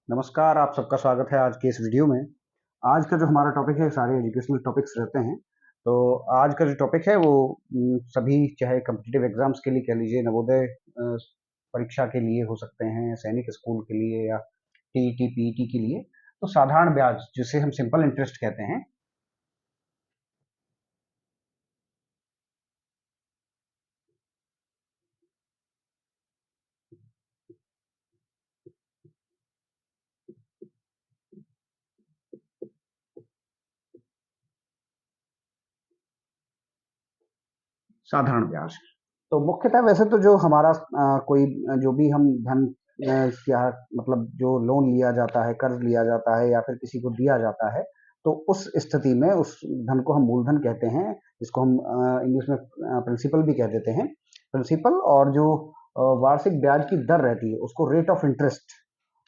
नमस्कार, आप सबका स्वागत है आज के इस वीडियो में। आज का जो हमारा टॉपिक है, सारे एजुकेशनल टॉपिक्स रहते हैं। तो आज का जो टॉपिक है वो सभी चाहे कॉम्पिटिटिव एग्ज़ाम्स के लिए कह लीजिए, नवोदय परीक्षा के लिए हो सकते हैं, सैनिक स्कूल के लिए या टीईटी, पीईटी के लिए। तो साधारण ब्याज जिसे हम सिंपल इंटरेस्ट कहते हैं, साधारण ब्याज। तो मुख्यतः वैसे तो जो हमारा कोई जो भी हम धन क्या मतलब जो लोन लिया जाता है, कर्ज लिया जाता है या फिर किसी को दिया जाता है, तो उस स्थिति में उस धन को हम मूलधन कहते हैं, जिसको हम इंग्लिश में प्रिंसिपल भी कह देते हैं। प्रिंसिपल और जो वार्षिक ब्याज की दर रहती है, उसको रेट ऑफ इंटरेस्ट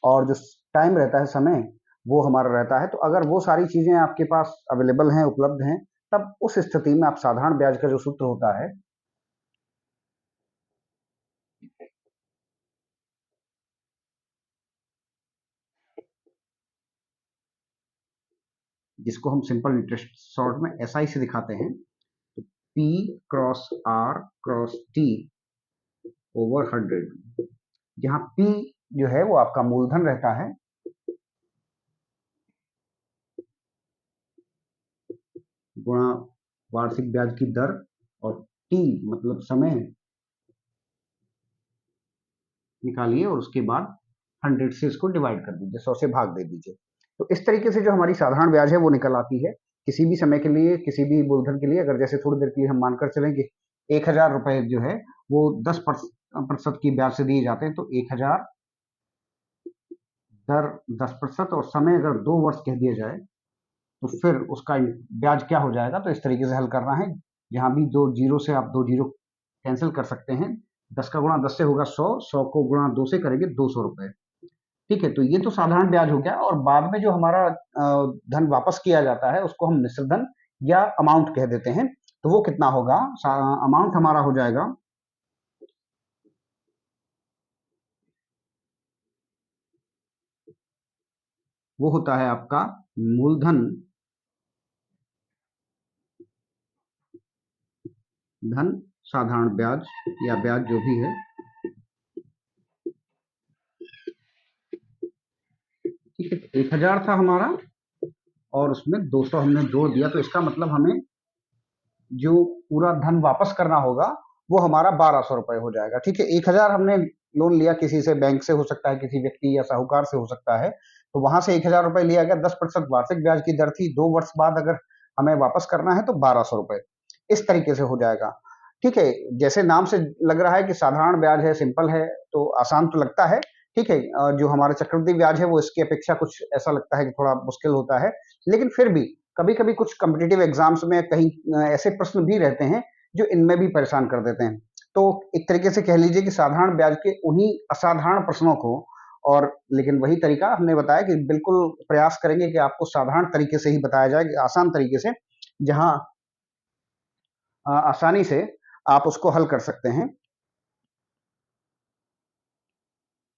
और जो टाइम रहता है, समय, वो हमारा रहता है। तो अगर वो सारी चीज़ें आपके पास अवेलेबल हैं, उपलब्ध हैं, तब उस स्थिति में आप साधारण ब्याज का जो सूत्र होता है, जिसको हम सिंपल इंटरेस्ट शॉर्ट में एसआई से दिखाते हैं, तो P cross R cross T over 100, जहां पी जो है वो आपका मूलधन रहता है, गुणा वार्षिक ब्याज की दर, और टी मतलब समय निकालिए और उसके बाद 100 से इसको डिवाइड कर दीजिए, 100 से भाग दे दीजिए। तो इस तरीके से जो हमारी साधारण ब्याज है वो निकल आती है किसी भी समय के लिए, किसी भी मूलधन के लिए। अगर जैसे थोड़ी देर के लिए हम मानकर चलें कि 1000 रुपए जो है वो 10% की ब्याज से दिए जाते हैं, तो 1000 दर 10% और समय अगर 2 वर्ष कह दिया जाए, तो फिर उसका ब्याज क्या हो जाएगा। तो इस तरीके से हल करना है, जहां भी दो जीरो से आप दो जीरो कैंसिल कर सकते हैं। 10 का गुणा 10 से होगा 100, 100 को गुणा 2 से करेंगे 200 रुपए। ठीक है, तो ये तो साधारण ब्याज हो गया। और बाद में जो हमारा धन वापस किया जाता है उसको हम मिश्र धन या अमाउंट कह देते हैं। तो वो कितना होगा, अमाउंट हमारा हो जाएगा, वो होता है आपका मूलधन धन साधारण ब्याज या ब्याज जो भी है। ठीक है, 1000 था हमारा और उसमें 200 हमने जोड़ दिया, तो इसका मतलब हमें जो पूरा धन वापस करना होगा वो हमारा 1200 रुपए हो जाएगा। ठीक है, 1000 हमने लोन लिया किसी से, बैंक से हो सकता है, किसी व्यक्ति या साहूकार से हो सकता है, तो वहां से 1000 रुपए लिया गया, 10% वार्षिक ब्याज की दर थी, 2 वर्ष बाद अगर हमें वापस करना है तो 1200 रुपए इस तरीके से हो जाएगा। ठीक है, जैसे नाम से लग रहा है कि साधारण ब्याज है, सिंपल है, तो आसान तो लगता है। ठीक है, जो हमारा चक्रवृद्धि ब्याज है वो इसकी अपेक्षा कुछ ऐसा लगता है कि थोड़ा मुश्किल होता है, लेकिन फिर भी कभी-कभी कुछ कॉम्पिटिटिव एग्जाम्स में कहीं ऐसे प्रश्न भी रहते हैं जो इनमें भी परेशान कर देते हैं। तो एक तरीके से कह लीजिए कि साधारण ब्याज के उन्हीं असाधारण प्रश्नों को, और लेकिन वही तरीका हमने बताया कि बिल्कुल प्रयास करेंगे कि आपको साधारण तरीके से ही बताया जाए, आसान तरीके से, जहां आसानी से आप उसको हल कर सकते हैं।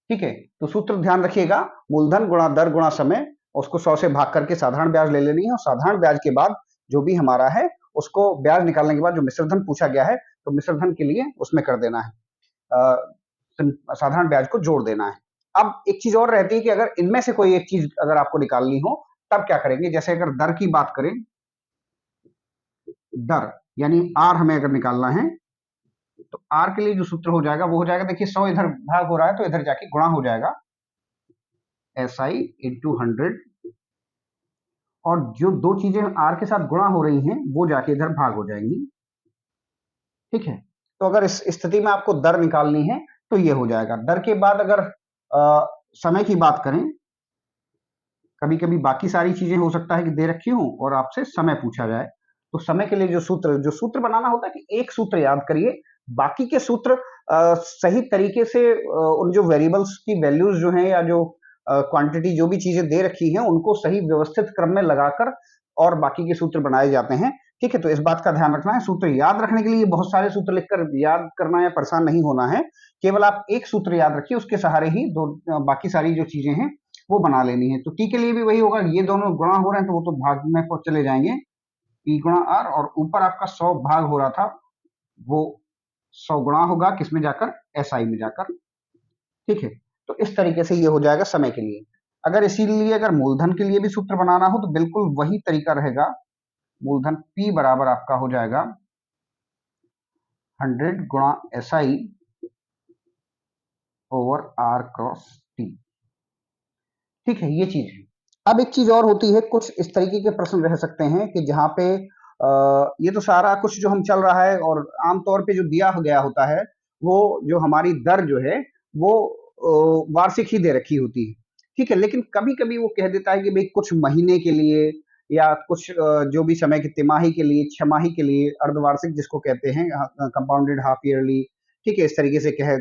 ठीक है, तो सूत्र ध्यान रखिएगा, मूलधन गुणा दर गुणा समय, उसको 100 से भाग करके साधारण ब्याज ले लेनी है, और साधारण ब्याज के बाद जो भी हमारा है उसको ब्याज निकालने के बाद जो मिश्रधन पूछा गया है, तो मिश्रधन के लिए उसमें कर देना है, साधारण ब्याज को जोड़ देना है। अब एक चीज और रहती है कि अगर इनमें से कोई एक चीज अगर आपको निकालनी हो, तब क्या करेंगे। जैसे अगर दर की बात करें, दर यानी आर हमें अगर निकालना है, तो आर के लिए जो सूत्र हो जाएगा वो हो जाएगा, देखिए 100 इधर भाग हो रहा है तो इधर जाके गुणा हो जाएगा, SI इंटू 100, और जो दो चीजें आर के साथ गुणा हो रही हैं वो जाके इधर भाग हो जाएंगी। ठीक है, तो अगर इस स्थिति में आपको दर निकालनी है तो ये हो जाएगा। दर के बाद अगर समय की बात करें, कभी कभी बाकी सारी चीजें हो सकता है कि दे रखी हूं और आपसे समय पूछा जाए, तो समय के लिए जो सूत्र बनाना होता है कि एक सूत्र याद करिए, बाकी के सूत्र सही तरीके से उन जो वेरिएबल्स की वैल्यूज जो हैं या जो क्वांटिटी जो भी चीजें दे रखी हैं उनको सही व्यवस्थित क्रम में लगाकर और बाकी के सूत्र बनाए जाते हैं। ठीक है, तो इस बात का ध्यान रखना है। सूत्र याद रखने के लिए बहुत सारे सूत्र लिखकर याद करना या परेशान नहीं होना है, केवल आप एक सूत्र याद रखिए, उसके सहारे ही दो बाकी सारी जो चीजें हैं वो बना लेनी है। तो टी के लिए भी वही होगा, ये दोनों गुणा हो रहे हैं तो वो तो भाग में चले जाएंगे, पी गुणा आर, और ऊपर आपका 100 भाग हो रहा था वो 100 गुणा होगा किसमें जाकर, एस आई में जाकर। ठीक है, तो इस तरीके से ये हो जाएगा समय के लिए। अगर इसीलिए अगर मूलधन के लिए भी सूत्र बनाना हो तो बिल्कुल वही तरीका रहेगा। मूलधन P बराबर आपका हो जाएगा 100 गुणा S I over R cross T. ठीक है, ये चीज है। अब एक चीज और होती है, कुछ इस तरीके के प्रश्न रह सकते हैं कि जहां पे ये तो सारा कुछ जो हम चल रहा है और आमतौर पे जो दिया गया होता है वो जो हमारी दर जो है वो वार्षिक ही दे रखी होती है। ठीक है, लेकिन कभी कभी वो कह देता है कि भाई कुछ महीने के लिए या कुछ जो भी समय की तिमाही के लिए, छमाही के लिए, अर्धवार्षिक जिसको कहते हैं, कंपाउंडेड हाफ ईयरली, ठीक है, इस तरीके से कह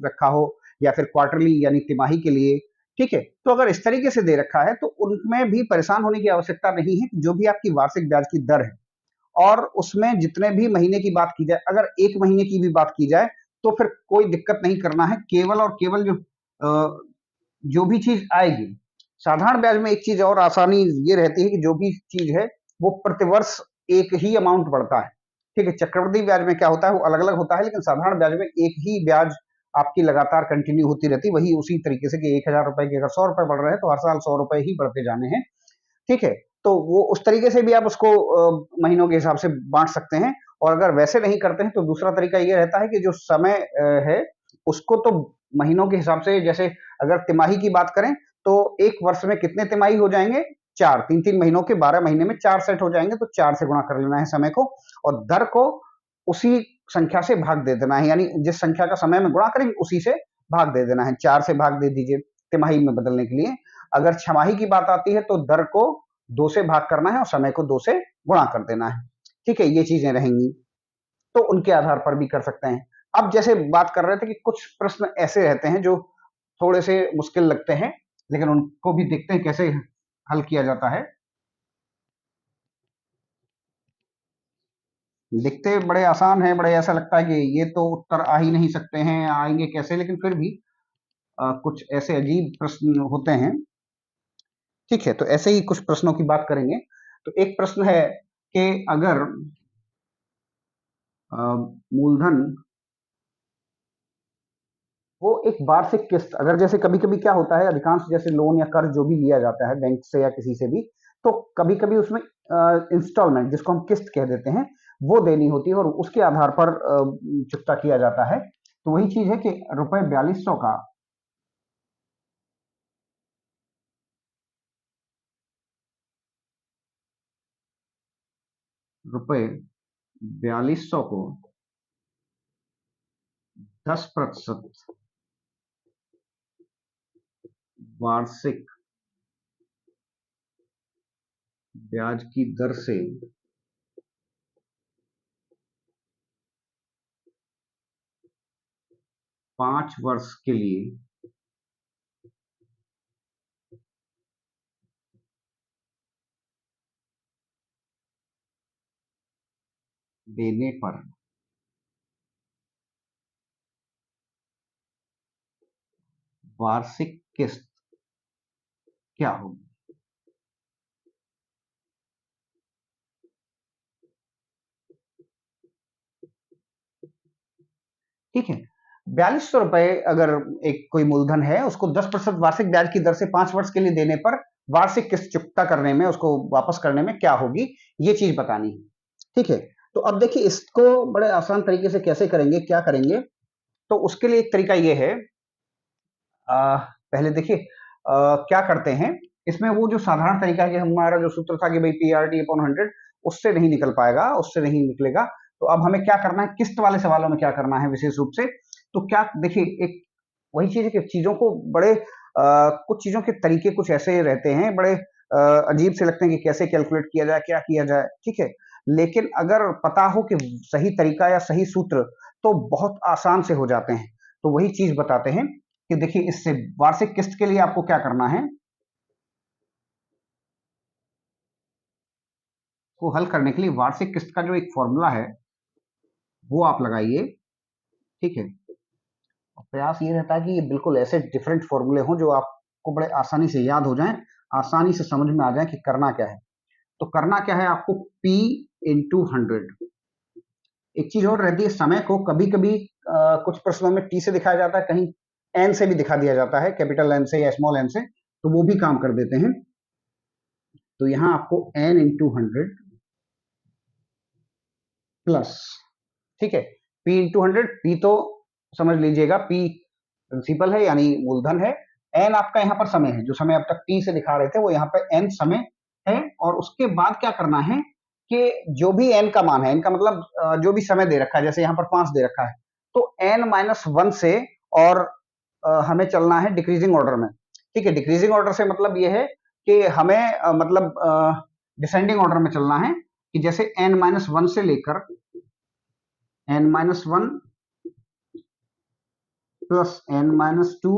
रखा हो, या फिर क्वार्टरली यानी तिमाही के लिए। ठीक है, तो अगर इस तरीके से दे रखा है तो उनमें भी परेशान होने की आवश्यकता नहीं है। जो भी आपकी वार्षिक ब्याज की दर है और उसमें जितने भी महीने की बात की जाए, अगर एक महीने की भी बात की जाए तो फिर कोई दिक्कत नहीं करना है। केवल और केवल जो भी चीज आएगी, साधारण ब्याज में एक चीज और आसानी ये रहती है कि जो भी चीज है वो प्रतिवर्ष एक ही अमाउंट बढ़ता है। ठीक है, चक्रवृद्धि ब्याज में क्या होता है वो अलग अलग होता है, लेकिन साधारण ब्याज में एक ही ब्याज आपकी लगातार कंटिन्यू होती रहती, वही उसी तरीके से कि 1,000 रुपए के अगर 100 रुपए बढ़ रहे हैं तो हर साल 100 रुपए ही बढ़ते जाने हैं। ठीक है, तो वो उस तरीके से भी आप उसको महीनों के हिसाब से बांट सकते हैं। और अगर वैसे नहीं करते हैं तो दूसरा तरीका ये रहता है कि जो समय है उसको तो महीनों के हिसाब से, जैसे अगर तिमाही की बात करें तो एक वर्ष में कितने तिमाही हो जाएंगे, 4, 3-3 महीनों के 12 महीने में 4 सेट हो जाएंगे, तो 4 से गुणा कर लेना है समय को, और दर को उसी संख्या से भाग दे देना है, यानी जिस संख्या का समय में गुणा करेंगे उसी से भाग दे देना है। 4 से भाग दे दीजिए तिमाही में बदलने के लिए। अगर छमाही की बात आती है तो दर को 2 से भाग करना है और समय को 2 से गुणा कर देना है। ठीक है, ये चीजें रहेंगी, तो उनके आधार पर भी कर सकते हैं। अब जैसे बात कर रहे थे कि कुछ प्रश्न ऐसे रहते हैं जो थोड़े से मुश्किल लगते हैं, लेकिन उनको भी देखते हैं कैसे हल किया जाता है। दिखते बड़े आसान है, बड़े ऐसा लगता है कि ये तो उत्तर आ ही नहीं सकते हैं, आएंगे कैसे, लेकिन फिर भी कुछ ऐसे अजीब प्रश्न होते हैं। ठीक है, तो ऐसे ही कुछ प्रश्नों की बात करेंगे। तो एक प्रश्न है कि अगर मूलधन वो एक वार्षिक किस्त, अगर जैसे कभी कभी क्या होता है, अधिकांश जैसे लोन या कर्ज जो भी लिया जाता है बैंक से या किसी से भी, तो कभी कभी उसमें इंस्टॉलमेंट जिसको हम किस्त कह देते हैं वो देनी होती है और उसके आधार पर चुकता किया जाता है। तो वही चीज है कि रुपए 4200 का रुपए 4200 को 10% वार्षिक ब्याज की दर से 5 वर्ष के लिए देने पर वार्षिक किस्त क्या होगी। ठीक है, 4200 रुपए अगर एक कोई मूलधन है उसको 10% वार्षिक ब्याज की दर से 5 वर्ष के लिए देने पर वार्षिक किस्त चुकता करने में, उसको वापस करने में क्या होगी, ये चीज बतानी है। ठीक है, तो अब देखिए इसको बड़े आसान तरीके से कैसे करेंगे, क्या करेंगे, तो उसके लिए एक तरीका ये है, पहले देखिए क्या करते हैं, इसमें वो जो साधारण तरीका है कि हमारा जो सूत्र था कि भाई पीआरटी अपॉन 100, उससे नहीं निकल पाएगा, उससे नहीं निकलेगा। तो अब हमें क्या करना है, किस्त वाले सवालों में क्या करना है विशेष रूप से, तो क्या देखिए एक वही चीज है कि चीजों को बड़े कुछ चीजों के तरीके कुछ ऐसे रहते हैं, बड़े अजीब से लगते हैं कि कैसे कैलकुलेट किया जाए, क्या किया जाए। ठीक है, लेकिन अगर पता हो कि सही तरीका या सही सूत्र तो बहुत आसान से हो जाते हैं। तो वही चीज बताते हैं कि देखिए इससे वार्षिक किस्त के लिए आपको क्या करना है, को हल करने के लिए वार्षिक किस्त का जो एक फॉर्मूला है वो आप लगाइए। ठीक है, प्रयास ये रहता है कि ये बिल्कुल ऐसे डिफरेंट फॉर्मूले हों जो आप आपको बड़े आसानी से याद हो जाएं, आसानी से समझ में आ जाए कि करना क्या है। तो करना क्या है आपको, P इंटू 100। एक चीज और रहती है, समय को कभी कभी कुछ प्रश्नों में T से दिखाया जाता है, कहीं N से भी दिखा दिया जाता है, कैपिटल N से या स्मॉल n से, तो वो भी काम कर देते हैं। तो यहां आपको N इंटू 100 प्लस, ठीक है, P इंटू 100, P तो समझ लीजिएगा P प्रिंसिपल है यानी मूलधन है, N आपका यहाँ पर समय है, जो समय अब तक T से दिखा रहे थे वो यहाँ पे N समय है। और उसके बाद क्या करना है कि जो भी N का मान है, N का मतलब जो भी समय दे रखा है, जैसे यहाँ पर 5 दे रखा है, तो N-1 से, और हमें चलना है डिक्रीजिंग ऑर्डर में, ठीक है। डिक्रीजिंग ऑर्डर से मतलब ये है कि हमें मतलब डिसेंडिंग ऑर्डर में चलना है, कि जैसे N-1 से लेकर N-1 प्लस N-2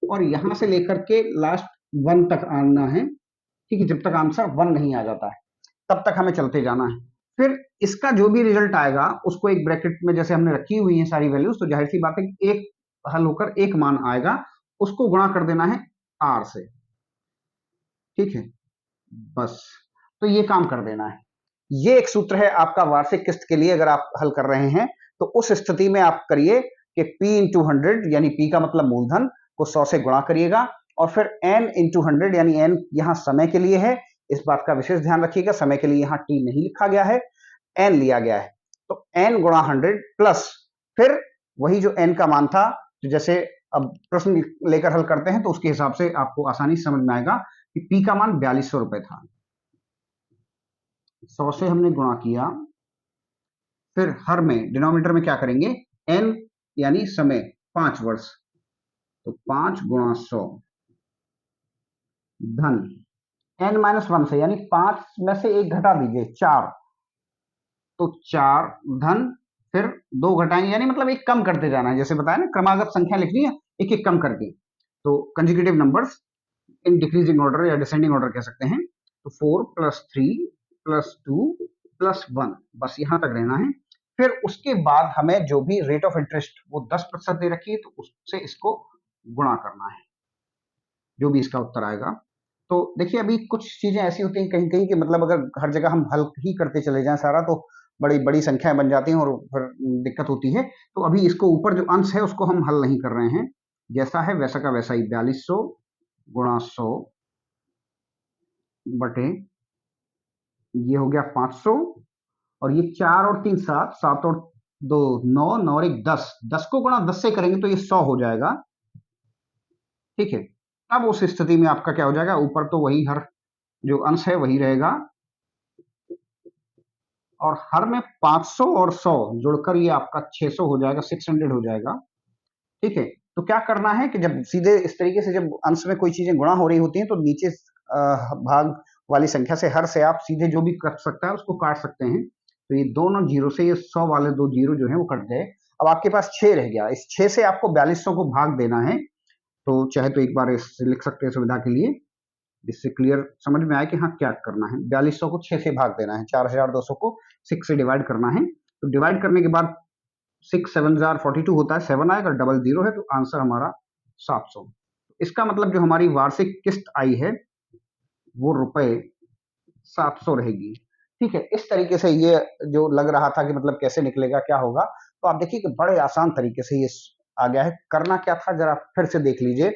और यहां से लेकर के लास्ट 1 तक आना है, ठीक है। जब तक आंसर 1 नहीं आ जाता है तब तक हमें चलते जाना है। फिर इसका जो भी रिजल्ट आएगा उसको एक ब्रैकेट में जैसे हमने रखी हुई है सारी वैल्यूज, तो जाहिर सी बात है कि एक हल होकर एक मान आएगा, उसको गुणा कर देना है R से, ठीक है, बस। तो ये काम कर देना है। ये एक सूत्र है आपका वार्षिक किस्त के लिए, अगर आप हल कर रहे हैं तो उस स्थिति में आप करिए कि P इंटू 100 यानी P का मतलब मूलधन को 100 से गुणा करिएगा, और फिर N इंटू 100 यानी N यहां समय के लिए है, इस बात का विशेष ध्यान रखिएगा, समय के लिए यहां T नहीं लिखा गया है, N लिया गया है। तो N गुणा 100 प्लस फिर वही जो N का मान था, तो जैसे अब प्रश्न लेकर हल करते हैं तो उसके हिसाब से आपको आसानी से समझ में आएगा कि P का मान 4200 रुपए था। 100 से हमने गुणा किया, फिर हर में डिनोमिनेटर में क्या करेंगे, N यानी समय 5 वर्ष, तो 5 गुणा 100 धन N-1 से, यानी 5 में से 1 घटा दीजिए 4, तो 4 धन फिर 2 घटाएंगे, यानी मतलब एक कम करते जाना है, जैसे बताया ना क्रमागत संख्या लिखनी है एक एक कम करके, तो conjugative numbers in decreasing order या डिसेंडिंग ऑर्डर कह सकते हैं। तो 4 प्लस 3 प्लस 2 प्लस 1, बस यहां तक रहना है। फिर उसके बाद हमें जो भी रेट ऑफ इंटरेस्ट वो 10% दे रखी है, तो उससे इसको गुणा करना है, जो भी इसका उत्तर आएगा। तो देखिए अभी कुछ चीजें ऐसी होती हैं कहीं कहीं कि मतलब अगर हर जगह हम हल ही करते चले जाएं सारा, तो बड़ी बड़ी संख्याएं बन जाती हैं और फिर दिक्कत होती है। तो अभी इसको ऊपर जो अंश है उसको हम हल नहीं कर रहे हैं, जैसा है वैसा का वैसा ही 4200 गुणा 100 बटे ये हो गया 500, और ये 4 और 3 7, 7 और 2 9, 9 और 1 10, 10 को गुणा 10 से करेंगे तो ये 100 हो जाएगा, ठीक है। अब उस स्थिति में आपका क्या हो जाएगा, ऊपर तो वही हर जो अंश है वही रहेगा, और हर में 500 और 100 जुड़कर ये आपका 600 हो जाएगा, 600 हो जाएगा, ठीक है। तो क्या करना है कि जब सीधे इस तरीके से जब अंश में कोई चीजें गुणा हो रही होती हैं तो नीचे भाग वाली संख्या से हर से आप सीधे जो भी कट सकता है उसको काट सकते हैं। तो ये दोनों जीरो से ये 100 वाले 2 जीरो जो है वो कट गए। अब आपके पास 6 रह गया, इस 6 से आपको 4200 को भाग देना है। तो चाहे तो एक बार इसे लिख सकते हैं सुविधा के लिए, जिससे क्लियर समझ में आए कि हाँ क्या करना है। 4200 को 6 से भाग देना है, 4200 को 6 से डिवाइड करना है। तो डिवाइड करने के बाद 6 7 42 होता है, 7 आएगा, डबल 0 है, तो आंसर हमारा 700। इसका मतलब जो हमारी वार्षिक किस्त आई है वो रुपए 700 रहेगी, ठीक है। इस तरीके से ये जो लग रहा था कि मतलब कैसे निकलेगा क्या होगा, तो आप देखिए कि बड़े आसान तरीके से ये आ गया है। करना क्या था जरा फिर से देख लीजिए,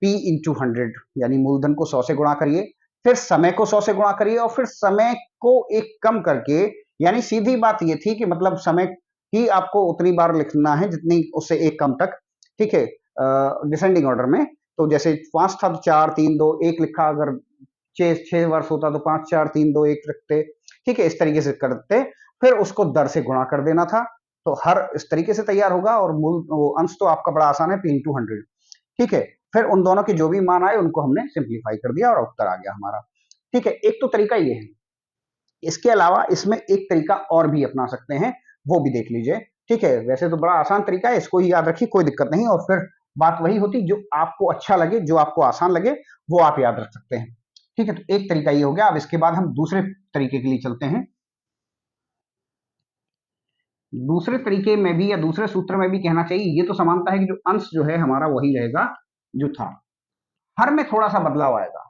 P इंटू 100 यानी मूलधन को 100 से गुणा करिए, फिर समय को 100 से गुणा करिए, और फिर समय को एक कम करके, यानी सीधी बात ये थी कि मतलब समय ही आपको उतनी बार लिखना है जितनी उससे एक कम तक, ठीक है, डिसेंडिंग ऑर्डर में। तो जैसे 5 था तो 4 3 2 1 लिखा, अगर 6 वर्ष होता तो 5 4 3 2 1 रखते, ठीक है, इस तरीके से करते, फिर उसको दर से गुणा कर देना था, तो हर इस तरीके से तैयार होगा। और मूल अंश तो आपका बड़ा आसान है, P इंटू 100, ठीक है। फिर उन दोनों के जो भी मान आए उनको हमने सिंप्लीफाई कर दिया और उत्तर आ गया हमारा, ठीक है। एक तो तरीका ये है, इसके अलावा इसमें एक तरीका और भी अपना सकते हैं, वो भी देख लीजिए, ठीक है। वैसे तो बड़ा आसान तरीका है, इसको ही याद रखिए, कोई दिक्कत नहीं। और फिर बात वही होती, जो आपको अच्छा लगे, जो आपको आसान लगे वो आप याद रख सकते हैं, ठीक है। तो एक तरीका ये हो गया। अब इसके बाद हम दूसरे तरीके के लिए चलते हैं। दूसरे तरीके में भी या दूसरे सूत्र में भी कहना चाहिए, ये तो समानता है कि जो अंश जो है हमारा वही रहेगा जो था। हर में थोड़ा सा बदलाव आएगा।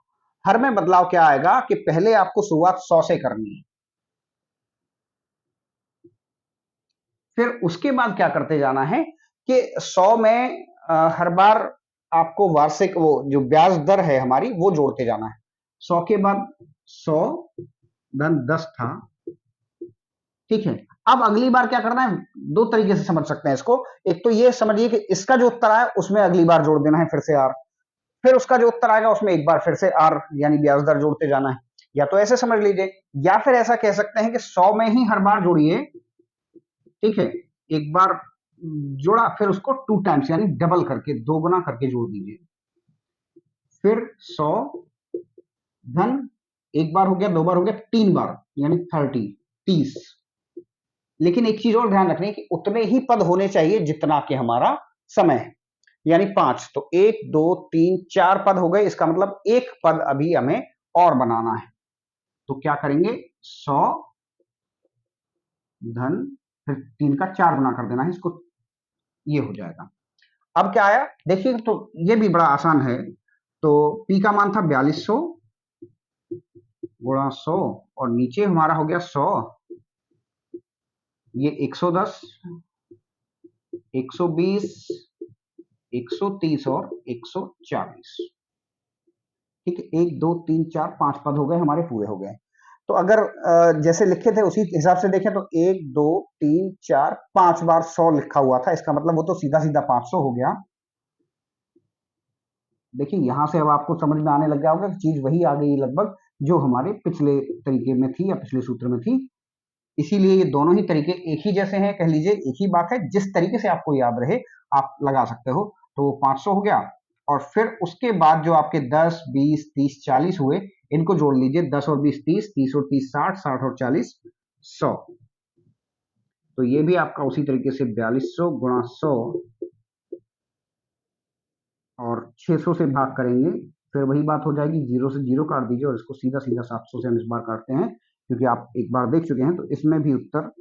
हर में बदलाव क्या आएगा कि पहले आपको शुरुआत 100 से करनी है, फिर उसके बाद क्या करते जाना है कि 100 में हर बार आपको वार्षिक वो जो ब्याज दर है हमारी वो जोड़ते जाना है। 100 के बाद 100 धन 10 था, ठीक है। अब अगली बार क्या करना है, दो तरीके से समझ सकते हैं इसको। एक तो ये समझिए कि इसका जो उत्तर आया उसमें अगली बार जोड़ देना है फिर से आर, फिर उसका जो उत्तर आएगा उसमें एक बार फिर से आर यानी ब्याज दर जोड़ते जाना है। या तो ऐसे समझ लीजिए, या फिर ऐसा कह सकते हैं कि 100 में ही हर बार जोड़िए, ठीक है। एक बार जोड़ा फिर उसको 2 टाइम्स यानी डबल करके, दो गुना करके जोड़ दीजिए। फिर 100 धन एक बार हो गया, दो बार हो गया, 3 बार यानी 30। लेकिन एक चीज और ध्यान रखनी है कि उतने ही पद होने चाहिए जितना कि हमारा समय है, यानी 5। तो 1 2 3 4 पद हो गए, इसका मतलब एक पद अभी हमें और बनाना है। तो क्या करेंगे, 100 धन फिर 3 का 4 गुना कर देना है इसको, ये हो जाएगा। अब क्या आया देखिए, तो ये भी बड़ा आसान है। तो पी का मान था 4200 गुणा 100, और नीचे हमारा हो गया 100, ये 110, 120, 130 और 140, ठीक है। 1 2 3 4 5 पद हो गए हमारे, पूरे हो गए। तो अगर जैसे लिखे थे उसी हिसाब से देखें तो 1 2 3 4 5 बार 100 लिखा हुआ था, इसका मतलब वो तो सीधा सीधा 500 हो गया। देखिए यहां से अब आपको समझ में आने लग गया होगा कि चीज वही आ गई लगभग जो हमारे पिछले तरीके में थी या पिछले सूत्र में थी। इसीलिए ये दोनों ही तरीके एक ही जैसे हैं, कह लीजिए एक ही बात है। जिस तरीके से आपको याद रहे आप लगा सकते हो। तो वो 500 हो गया, और फिर उसके बाद जो आपके 10 20 30 40 हुए, इनको जोड़ लीजिए। 10 और 20 30, 30 और 30 60, 60 और 40 100। तो ये भी आपका उसी तरीके से 4200 गुणा 100 और 600 से भाग करेंगे, फिर वही बात हो जाएगी। जीरो से जीरो काट दीजिए और इसको सीधा सीधा 700 से हम इस बार काटते हैं, क्योंकि आप एक बार देख चुके हैं। तो इसमें भी उत्तर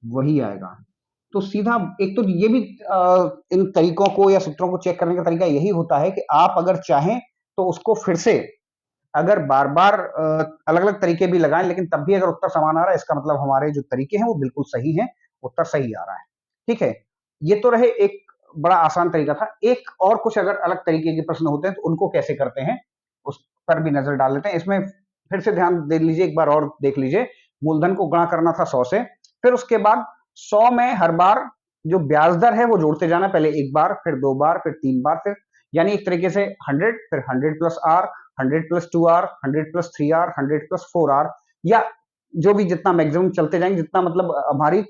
वही आएगा। तो सीधा एक तो ये भी इन तरीकों को या सूत्रों को चेक करने का तरीका यही होता है कि आप अगर चाहें तो उसको फिर से अगर बार बार अलग अलग तरीके भी लगाएं, लेकिन तब भी अगर उत्तर समान आ रहा है, इसका मतलब हमारे जो तरीके हैं वो बिल्कुल सही हैं, उत्तर सही आ रहा है, ठीक है। ये तो रहे एक बड़ा आसान तरीका था। एक और कुछ अगर अलग तरीके के प्रश्न होते हैं तो उनको कैसे करते हैं उस पर भी नजर डाल लेते हैं। इसमें फिर से ध्यान दे लीजिए, एक बार और देख लीजिए। मूलधन को गुणा करना था 100 से, फिर उसके बाद 100 में हर बार जो ब्याज दर है वो जोड़ते जाना, पहले एक बार, फिर दो बार, फिर तीन बार, फिर यानी एक तरीके से 100, फिर 100 plus R, 100 plus 2R, 100 plus 3R, 100 plus 4R, या जो भी जितना मैक्सिमम चलते जाएंगे, जितना मतलब हमारी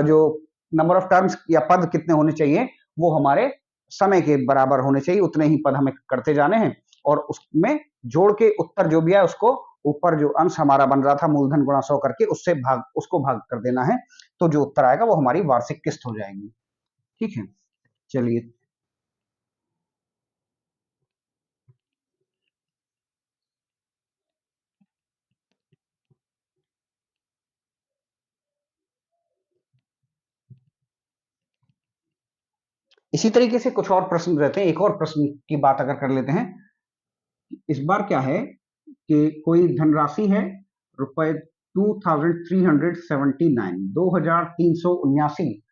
जो नंबर ऑफ टर्म्स या पद कितने होने चाहिए वो हमारे समय के बराबर होने चाहिए, उतने ही पद हमें करते जाने हैं। और उसमें जोड़ के उत्तर जो भी है उसको ऊपर जो अंश हमारा बन रहा था मूलधन गुणा 100 करके, उससे भाग, उसको भाग कर देना है। तो जो उत्तर आएगा वो हमारी वार्षिक किस्त हो जाएगी, ठीक है। चलिए, इसी तरीके से कुछ और प्रश्न रहते हैं। एक और प्रश्न की बात अगर कर लेते हैं, इस बार क्या है कि कोई धनराशि है रुपए 2379, 2379,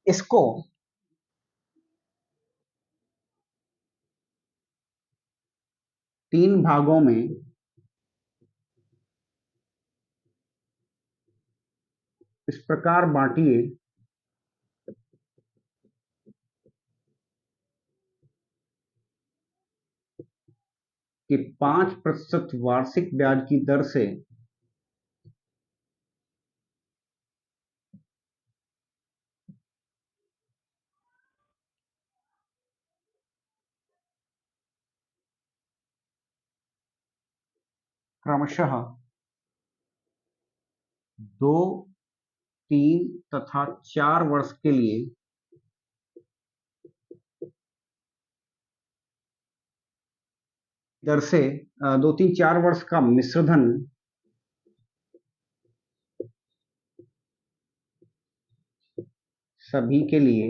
इसको 3 भागों में इस प्रकार बांटिए कि 5% वार्षिक ब्याज की दर से क्रमशः 2 3 तथा 4 वर्ष के लिए दर से 2 3 4 वर्ष का मिश्रधन सभी के लिए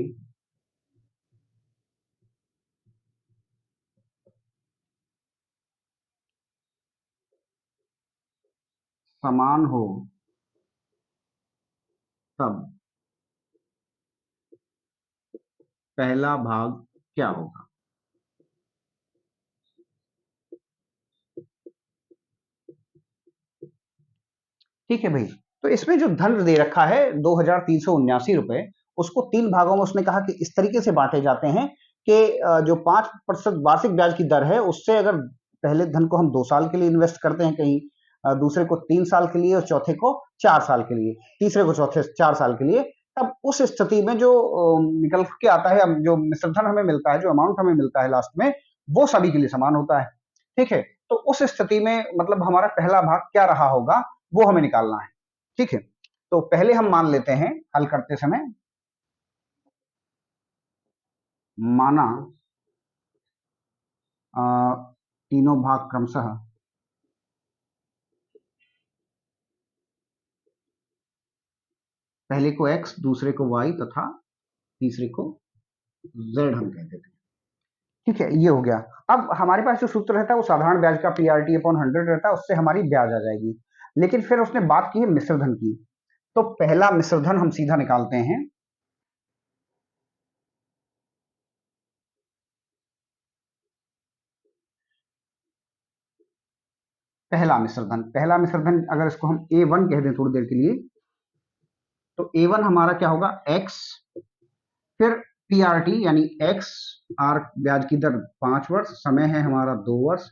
समान हो तब पहला भाग क्या होगा? ठीक है भाई। तो इसमें जो धन दे रखा है 2,379 रुपए, उसको 3 भागों में उसने कहा कि इस तरीके से बांटे जाते हैं कि जो 5% वार्षिक ब्याज की दर है, उससे अगर पहले धन को हम 2 साल के लिए इन्वेस्ट करते हैं कहीं, दूसरे को 3 साल के लिए और चौथे को 4 साल के लिए, तीसरे को चौथे 4 साल के लिए, तब उस स्थिति में जो निकल के आता है, जो मिश्र धन हमें मिलता है, जो अमाउंट हमें मिलता है लास्ट में, वो सभी के लिए समान होता है। ठीक है? तो उस स्थिति में मतलब हमारा पहला भाग क्या रहा होगा, वो हमें निकालना है। ठीक है? तो पहले हम मान लेते हैं हल करते समय, माना अ, तीनों भाग क्रमशः पहले को x, दूसरे को y तथा तीसरे को z हम कहते थे। ठीक है, ये हो गया। अब हमारे पास जो सूत्र रहता है वो साधारण ब्याज का PRT अपॉन 100 रहता है, उससे हमारी ब्याज आ जाएगी। लेकिन फिर उसने बात की है मिश्र धन की, तो पहला मिश्र धन हम सीधा निकालते हैं। पहला मिश्र धन अगर इसको हम A1 कह दें थोड़ी देर के लिए, तो A1 हमारा क्या होगा, x, फिर PRT यानी x आर ब्याज की दर 5 वर्ष, समय है हमारा 2 वर्ष,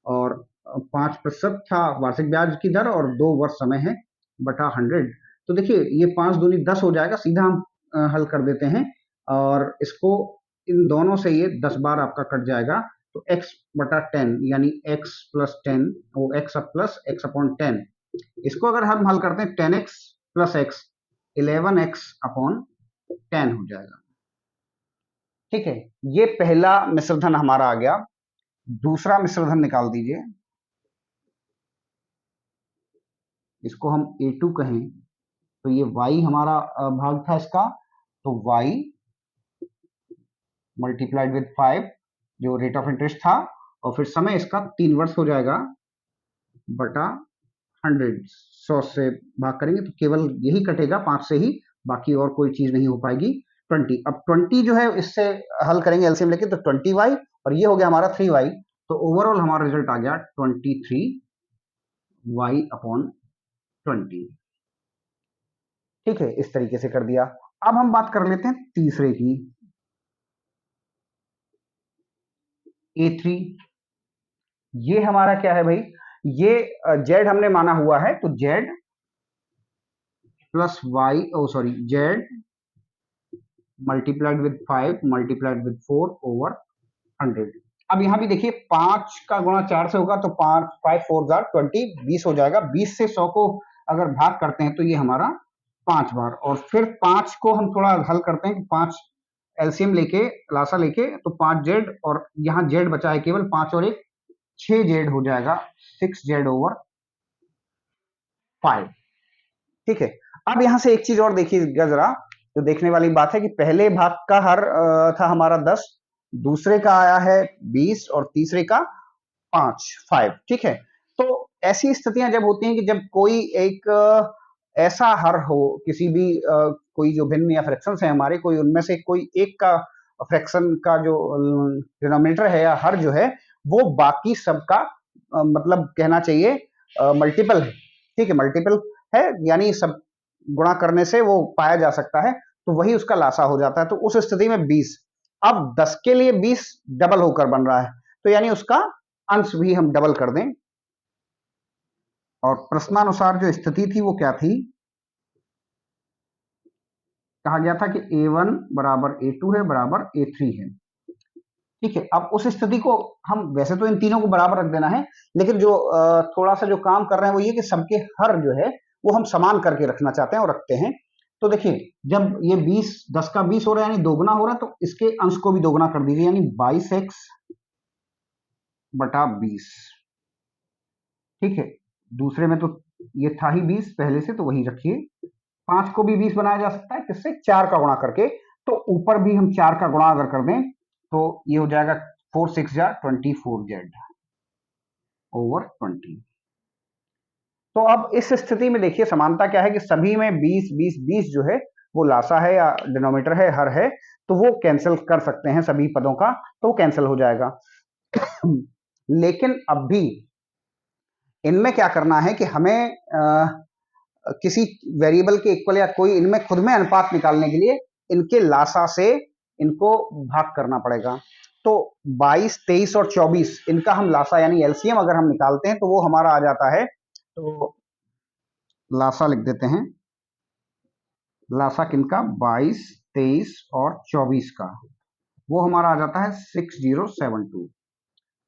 और 5% था वार्षिक ब्याज की दर और 2 वर्ष समय है बटा 100। तो देखिए ये 5 दूनी 10 हो जाएगा, सीधा हम हल कर देते हैं, और इसको इन दोनों से ये 10 बार आपका कट जाएगा, तो x बटा 10 यानी x प्लस 10, वो x up plus x upon 10, इसको अगर हम हल करते हैं 10x plus x, 11x upon 10 हो जाएगा। ठीक है, ये पहला मिश्रधन हमारा आ गया। दूसरा मिश्रधन निकाल दीजिए, इसको हम A2 कहें, तो ये y हमारा भाग था इसका, तो y मल्टीप्लाइड विद 5 जो रेट ऑफ इंटरेस्ट था, और फिर समय इसका 3 वर्ष हो जाएगा बटा 100, 100 से भाग करेंगे तो केवल यही कटेगा 5 से ही, बाकी और कोई चीज नहीं हो पाएगी। 20, अब 20 जो है इससे हल करेंगे एलसीएम लेके, तो 20y, और ये हो गया हमारा 3y, तो ओवरऑल हमारा रिजल्ट आ गया 23y अपॉन 20। ठीक है, इस तरीके से कर दिया। अब हम बात कर लेते हैं तीसरे की, A3। ये हमारा क्या है भाई, ये z हमने माना हुआ है, तो z plus Y, oh sorry, z multiplied with 5 multiplied with 4 over 100। अब यहां भी देखिए 5 का गुणा 4 से होगा, तो 5 5 4 जार 20, 20 हो जाएगा। 20 से 100 को अगर भाग करते हैं तो ये हमारा 5 बार, और फिर 5 को हम थोड़ा हल करते हैं, 5 एलसीएम लेके, लासा लेके, तो 5 जेड, और यहाँ जेड बचा है केवल 5 और 1 6 जेड हो जाएगा, 6 जेड ओवर 5। ठीक है, अब यहां से एक चीज और देखिएगा जरा, जो देखने वाली बात है कि पहले भाग का हर था हमारा 10, दूसरे का आया है 20, और तीसरे का 5। ठीक है, तो ऐसी स्थितियां जब होती हैं कि जब कोई एक ऐसा हर हो, किसी भी कोई जो भिन्न या फ्रैक्शंस है हमारे, कोई उनमें से कोई एक का फ्रैक्शन का जो डिनोमिनेटर है या हर जो है, वो बाकी सबका मतलब कहना चाहिए मल्टीपल है। ठीक है, मल्टीपल है यानी सब गुणा करने से वो पाया जा सकता है, तो वही उसका लासा हो जाता है। तो उस स्थिति में 20, अब 10 के लिए 20 डबल होकर बन रहा है, तो यानी उसका अंश भी हम डबल कर दें, और प्रश्नानुसार जो स्थिति थी वो क्या थी, कहा गया था कि A1 बराबर A2 है बराबर A3 है। ठीक है, अब उस स्थिति को हम, वैसे तो इन तीनों को बराबर रख देना है, लेकिन जो थोड़ा सा जो काम कर रहे हैं वो ये कि सबके हर जो है वो हम समान करके रखना चाहते हैं और रखते हैं। तो देखिए जब ये 20 10 का 20 हो रहा है यानी दोगुना हो रहा है, तो इसके अंश को भी दोगुना कर दीजिए, यानी 22x बटा 20। ठीक है, दूसरे में तो ये था ही 20 पहले से, तो वही रखिए। 5 को भी 20 बनाया जा सकता है, किससे, 4 का गुणा करके, तो ऊपर भी हम 4 का गुणा अगर कर दें तो ये हो जाएगा 4 6 जा 24 जेड ओवर 20। तो अब इस स्थिति में देखिए समानता क्या है कि सभी में 20 20 20 जो है वो लासा है या डिनोमिनेटर है, हर है, तो वो कैंसिल कर सकते हैं सभी पदों का, तो वो कैंसिल हो जाएगा। लेकिन अब भी इनमें क्या करना है कि हमें किसी वेरिएबल के इक्वल या कोई इनमें खुद में अनुपात निकालने के लिए इनके लासा से इनको भाग करना पड़ेगा। तो 22, 23 और 24 इनका हम लासा यानी एलसीएम अगर हम निकालते हैं तो वो हमारा आ जाता है, तो लासा लिख देते हैं, लासा किनका 22, 23 और 24 का, वो हमारा आ जाता है 6072।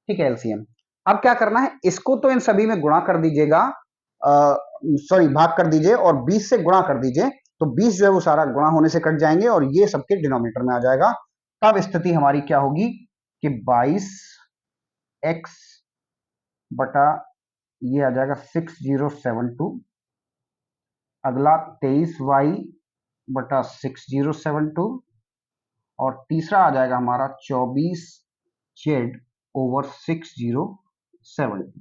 ठीक है एलसीएम। अब क्या करना है, इसको तो इन सभी में गुणा कर दीजिएगा, सॉरी भाग कर दीजिए और 20 से गुणा कर दीजिए, तो 20 जो है वो सारा गुणा होने से कट जाएंगे और ये सबके डिनोमिनेटर में आ जाएगा। तब स्थिति हमारी क्या होगी कि 22x बटा ये आ जाएगा 6072, अगला 23y बटा 6072 और तीसरा आ जाएगा हमारा 24z ओवर 6072।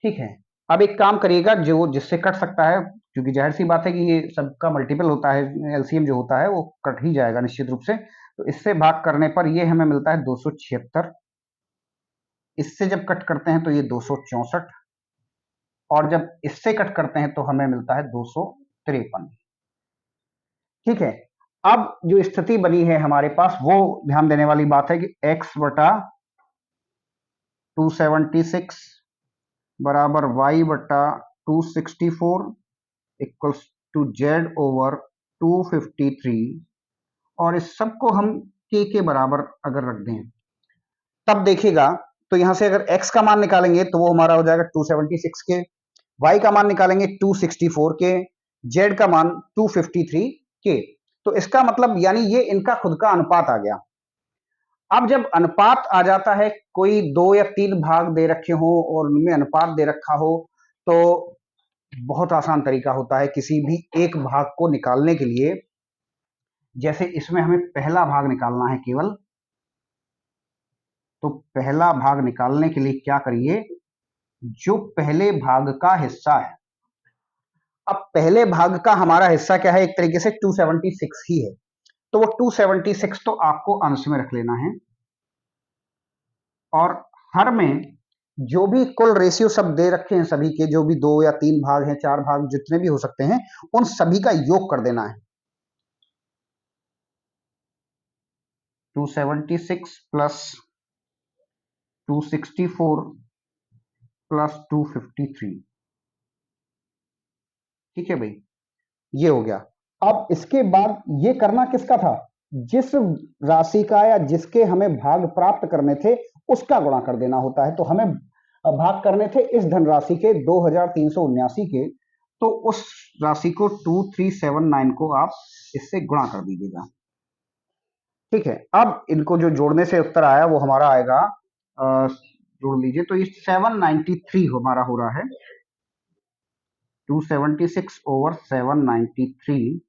ठीक है, अब एक काम करिएगा जो जिससे कट सकता है, क्योंकि जाहिर सी बात है कि ये सबका मल्टीपल होता है, एलसीएम जो होता है वो कट ही जाएगा निश्चित रूप से, तो इससे भाग करने पर ये हमें मिलता है 276, इससे जब कट करते हैं तो ये 264 और जब इससे कट करते हैं तो हमें मिलता है 253। ठीक है, अब जो स्थिति बनी है हमारे पास वो ध्यान देने वाली बात है कि x बटा 276 बराबर y बटा 264 इक्वल्स टू z ओवर 253 और इस सब को हम k के बराबर अगर रख दें तब देखिएगा, तो यहां से अगर x का मान निकालेंगे तो वो हमारा हो जाएगा 276 के, y का मान निकालेंगे 264 के, z का मान 253 के। तो इसका मतलब यानी ये इनका खुद का अनुपात आ गया। अब जब अनुपात आ जाता है, कोई 2 या 3 भाग दे रखे हो और उनमें अनुपात दे रखा हो, तो बहुत आसान तरीका होता है किसी भी एक भाग को निकालने के लिए। जैसे इसमें हमें पहला भाग निकालना है केवल, तो पहला भाग निकालने के लिए क्या करिए, जो पहले भाग का हिस्सा है, अब पहले भाग का हमारा हिस्सा क्या है, एक तरीके से 276 ही है, तो वो 276 तो आपको अंश में रख लेना है और हर में जो भी कुल रेशियो सब दे रखे हैं सभी के, जो भी 2 या 3 भाग हैं, 4 भाग जितने भी हो सकते हैं, उन सभी का योग कर देना है। 276 प्लस 264 प्लस 253। ठीक है भाई, ये हो गया। अब इसके बाद ये करना किसका था, जिस राशि का या जिसके हमें भाग प्राप्त करने थे उसका गुणा कर देना होता है। तो हमें भाग करने थे इस धनराशि के 2379 के, तो उस राशि को 2379 को आप इससे गुणा कर दीजिएगा। ठीक है, अब इनको जो जोड़ने से उत्तर आया वो हमारा आएगा, जोड़ लीजिए, तो ये 793 हमारा हो रहा है, 276 ओवर 793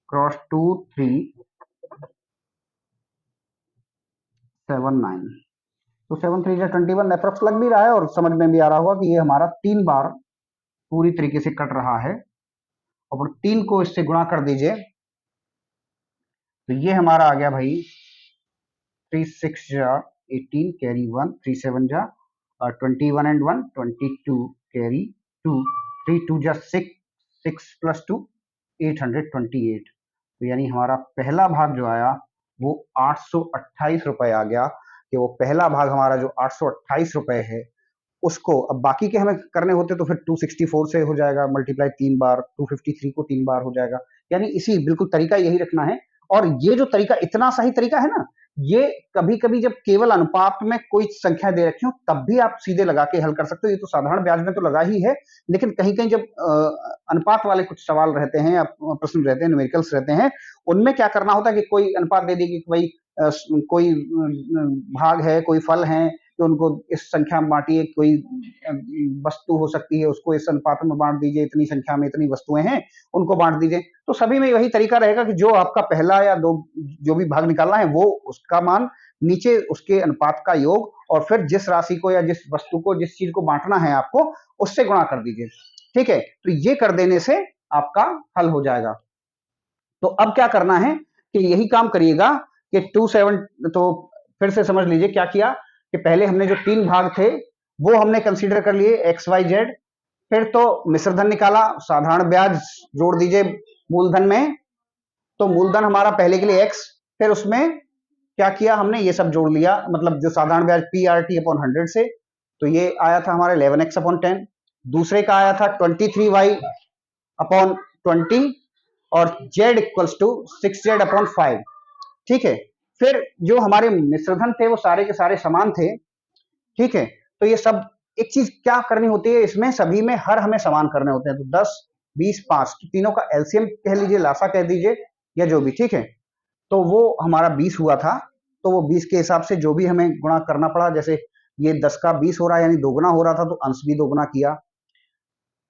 क्रॉस 2379, तो 7×3 = 21 अप्रोक्स लग भी रहा है और समझ में भी आ रहा होगा कि ये हमारा 3 बार पूरी तरीके से कट रहा है। और 3 को इससे गुणा कर दीजिए, तो ये हमारा आ गया भाई 3×6 = 18 कैरी 1, 3×7 = 21 and 1 22 कैरी 2, 3×2 = 6, 6 + 2 828। तो यानी हमारा पहला भाग जो आया वो 828 रुपए आ गया, कि वो पहला भाग हमारा जो 828 रुपए है उसको, अब बाकी के हमें करने होते तो फिर 264 से हो जाएगा मल्टीप्लाई 3 बार, 253 को 3 बार हो जाएगा, यानी इसी बिल्कुल तरीका यही रखना है। और ये जो तरीका इतना सही तरीका है ना, ये कभी-कभी जब केवल अनुपात में कोई संख्या दे रखी हो तब भी आप सीधे लगा के हल कर सकते हो। ये तो साधारण ब्याज में तो लगा ही है, लेकिन कहीं-कहीं जब अनुपात वाले कुछ सवाल रहते हैं या प्रश्न रहते हैं, न्यूमेरिकल्स रहते हैं, उनमें क्या करना होता है कि कोई अनुपात दे देगी कि भाई कोई भाग है, कोई फल है, तो उनको इस संख्या में बांटिए, कोई वस्तु हो सकती है उसको इस अनुपात में बांट दीजिए, इतनी संख्या में इतनी वस्तुएं हैं उनको बांट दीजिए। तो सभी में वही तरीका रहेगा कि जो आपका पहला या दो जो भी भाग निकालना है वो उसका मान नीचे उसके अनुपात का योग और फिर जिस राशि को या जिस वस्तु को, जिस चीज को बांटना है आपको, उससे गुणा कर दीजिए। ठीक है, तो ये कर देने से आपका हल हो जाएगा। तो अब क्या करना है कि यही काम करिएगा कि 27, तो फिर से समझ लीजिए क्या किया कि पहले हमने जो 3 भाग थे वो हमने कंसीडर कर लिए एक्स वाई जेड। फिर तो मिश्र धन निकाला, साधारण ब्याज जोड़ दीजिए मूलधन में, तो मूलधन हमारा पहले के लिए एक्स, फिर उसमें क्या किया हमने, ये सब जोड़ लिया, मतलब जो साधारण ब्याज पी आर टी अपॉन 100 से, तो ये आया था हमारे 11x अपॉन 10। दूसरे का आया था 23y अपॉन 20 और z equals to 6z upon 5। ठीक है, फिर जो हमारे मिश्रधन थे वो सारे के सारे समान थे। ठीक है, तो ये सब एक चीज क्या करनी होती है इसमें, सभी में हर हमें समान करने होते हैं, तो 10 20 5, तो तीनों का एलसीएम कह लीजिए, लासा कह दीजिए या जो भी। ठीक है, तो वो हमारा 20 हुआ था, तो वो 20 के हिसाब से जो भी हमें गुणा करना पड़ा, जैसे ये 10 का 20 हो रहा है यानी दोगुना हो रहा था, तो अंश भी दोगुना किया।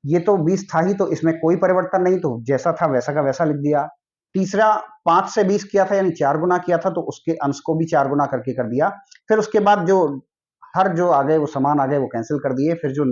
ये तो 20 था ही, तो इसमें कोई परिवर्तन नहीं, तो जैसा था वैसा का वैसा लिख दिया। तीसरा 5 से 20 किया था यानी 4 गुना किया था, तो उसके अंश को भी 4 गुना करके कर दिया। फिर उसके बाद जो हर जो आ गए वो समान आ गए, वो कैंसिल कर दिए। फिर जो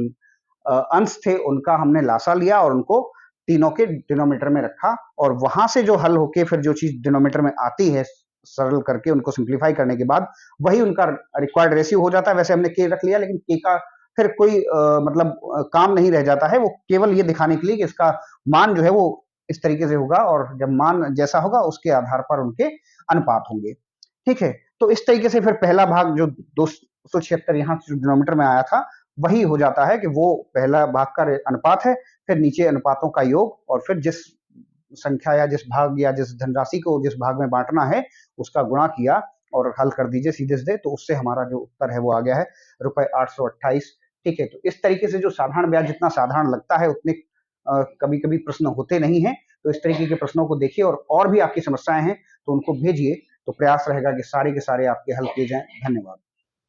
अंश थे उनका हमने लासा लिया और उनको तीनों के डिनोमिनेटर में रखा, और वहां से जो हल होके फिर जो चीज डिनोमिनेटर में आती है, सरल करके उनको सिंप्लीफाई करने के बाद वही उनका रिक्वायर्ड रेशियो हो जाता है। वैसे हमने के रख लिया, लेकिन के का फिर कोई मतलब काम नहीं रह जाता है, वो केवल ये दिखाने के लिए कि इसका मान जो है वो इस तरीके से होगा, और जब मान जैसा होगा उसके आधार पर उनके अनुपात होंगे। ठीक है, तो इस तरीके से फिर पहला भाग जो 276 यहाँ डिनोमिनेटर में आया था, वही हो जाता है कि वो पहला भाग का अनुपात है, फिर नीचे अनुपातों का योग, और फिर जिस संख्या या जिस भाग या जिस धनराशि को जिस भाग में बांटना है उसका गुणा किया और हल कर दीजिए सीधे सीधे, तो उससे हमारा जो उत्तर है वो आ गया है ₹828। ठीक है, तो इस तरीके से जो साधारण ब्याज जितना साधारण लगता है उतने कभी कभी प्रश्न होते नहीं है, तो इस तरीके के प्रश्नों को देखिए, और भी आपकी समस्याएं हैं तो उनको भेजिए, तो प्रयास रहेगा कि सारे के सारे आपके हल किए जाएं। धन्यवाद।